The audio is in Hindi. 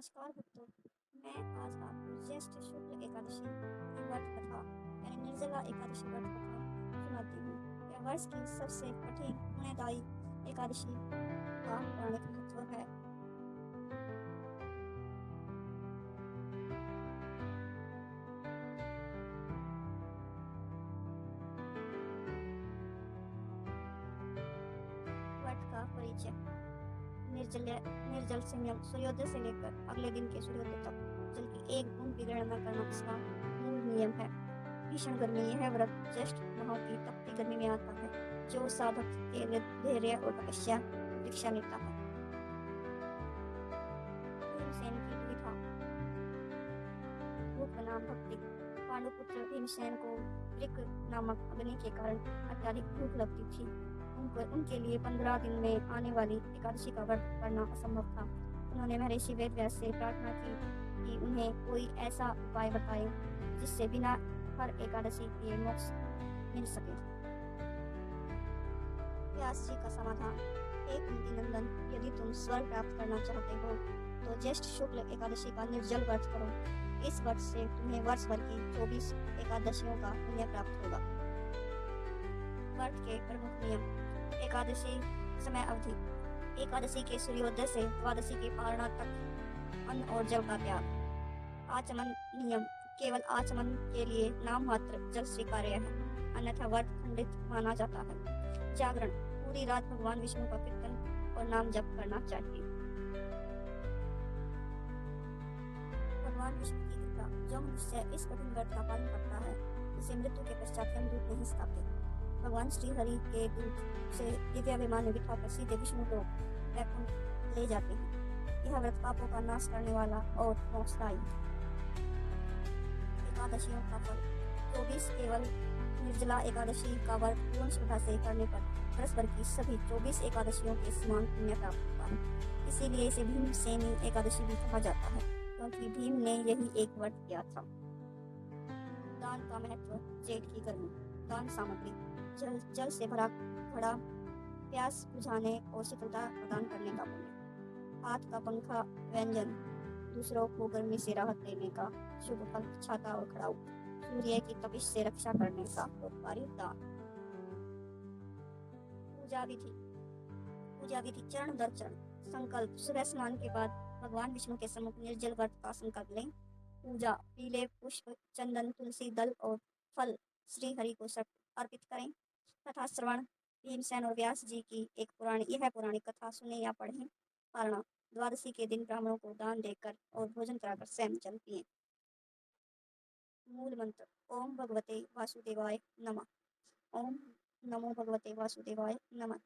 नमस्कार भक्तों, मैं आज आपको ज्येष्ठ शुक्ल एकादशी की व्रत कथा यानी निर्जला एकादशी व्रत कथा सुनाती हूँ। यह वर्ष की सबसे कठिन पुण्यदायी एकादशी का पौराणिक महत्व है। व्रत का परिचय। निर्जल निर्जल संयम सूर्योदय से लेकर अगले दिन के सूर्योदय तक जल की एक बूंद भी ग्रहण न करना इसका मूल नियम है। भीषण गर्मी। यह व्रत ज्येष्ठ माह की तपती गर्मी में आता है, जो साधक के लिए धैर्य और तपस्या की दीक्षा लेता है। भीमसेन की दुविधा। भूख बनाम भक्ति। पांडुपुत्र भीमसेन को ऋक नामक अग्नि के कारण अत्यधिक भूख लगती थी। उनके लिए 15 दिन में आने वाली एकादशी का व्रत करना असंभव था। उन्होंने महर्षि वेदव्यास से प्रार्थना की कि उन्हें कोई ऐसा उपाय बताएं जिससे बिना हर एकादशी के मोक्ष मिल सके। व्यास जी का समाधान। हे कुंती नंदन, यदि तुम स्वर्ग प्राप्त करना चाहते हो तो ज्येष्ठ शुक्ल एकादशी का निर्जल व्रत करो। इस व्रत से तुम्हें वर्ष भर की 24 एकादशियों का पुण्य प्राप्त होगा। व्रत के प्रमुख नियम। एकादशी समय अवधि। एकादशी के सूर्योदय से द्वादशी के पारणा तक अन्न और जल का त्याग। आचमन नियम। केवल आचमन के लिए नाम मात्र जल स्वीकार्य है, अन्यथा व्रत खंडित माना जाता है। जागरण। पूरी रात भगवान विष्णु का कीर्तन और नाम जप करना चाहिए। भगवान विष्णु की कृपा। जो मनुष्य इस कठिन व्रत का पालन करता है उसे मृत्यु के पश्चात यमदूत नहीं सताते। भगवान श्री हरि के दूत से दिव्य विमान में बिठाकर सीधे विष्णु लोक वैकुंठ ले जाते हैं। यह व्रत पापों का नाश करने वाला और मोक्षदायी। एकादशियों का फल। 24 केवल निर्जला एकादशी का व्रत पूर्ण श्रद्धा से करने पर वर्ष भर की सभी 24 एकादशियों के समान पुण्य प्राप्त होता है। इसीलिए इसे भीमसेनी एकादशी भी कहा जाता है, क्योंकि भीम ने यही एक व्रत किया था। दान का महत्व। जेठ की गर्मी। दान सामग्री। जल से भरा घड़ा, प्यास बुझाने और शीतलता प्रदान करने का पुण्य। हाथ का पंखा, व्यंजन, दूसरों को गर्मी से राहत देने का शुभ फल। छाता और खड़ाऊ, सूर्य की तपिश से रक्षा करने का उपकारी दान। पूजा विधि। पूजा विधि चरण दर चरण। संकल्प। सुबह स्नान के बाद भगवान विष्णु के सम्मुख निर्जल व्रत का संकल्प लें। पूजा। पीले पुष्प, चंदन, तुलसी दल और फल श्री हरि को अर्पित करें। कथा श्रवण। भीमसेन और व्यास जी की यह पुरानी कथा सुने या पढ़ें। पारणा। द्वादशी के दिन ब्राह्मणों को दान देकर और भोजन कराकर स्वयं जल पिएं। मूल मंत्र। ओम भगवते वासुदेवाय नमः। ओम नमो भगवते वासुदेवाय नमः।